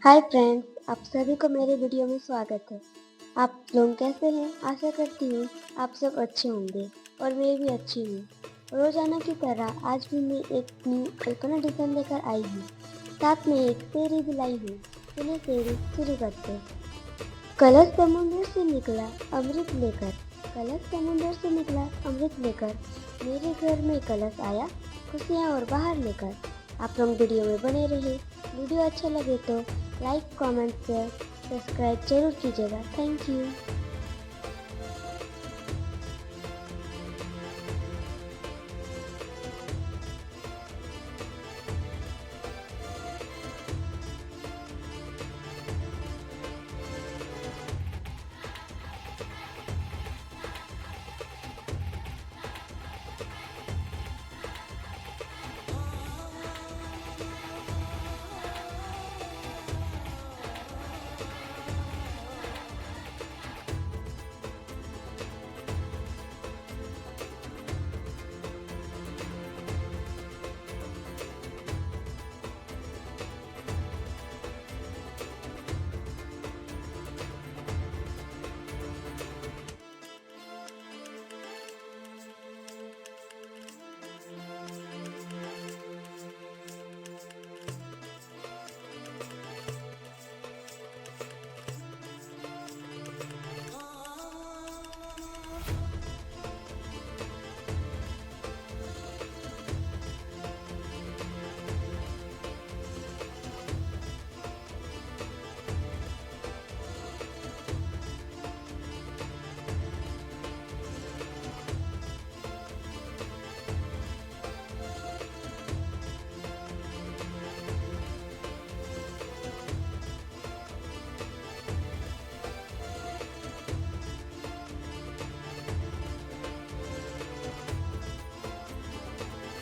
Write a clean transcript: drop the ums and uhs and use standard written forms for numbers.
Hi friends, आप सभी को मेरे वीडियो में स्वागत है। आप लोग कैसे हैं? आशा करती हूँ आप सब अच्छे होंगे और मैं भी अच्छी हूँ। रोजाना की तरह आज भी मैं एक न्यू अल्पना डिज़ाइन लेकर आई हूँ। साथ में एक सेरी भी लाई हूँ। चलिए सेरी शुरू करते हैं। कलश समुद्र से निकला अमृत लेकर, कलश समुद्र से निकला अमृत लेकर, मेरे घर में कलश आया खुशियाँ और बाहर लेकर। आप लोग वीडियो में बने रहे। वीडियो अच्छा लगे तो लाइक, कमेंट, शेयर, सब्सक्राइब जरूर कीजिएगा। Thank you.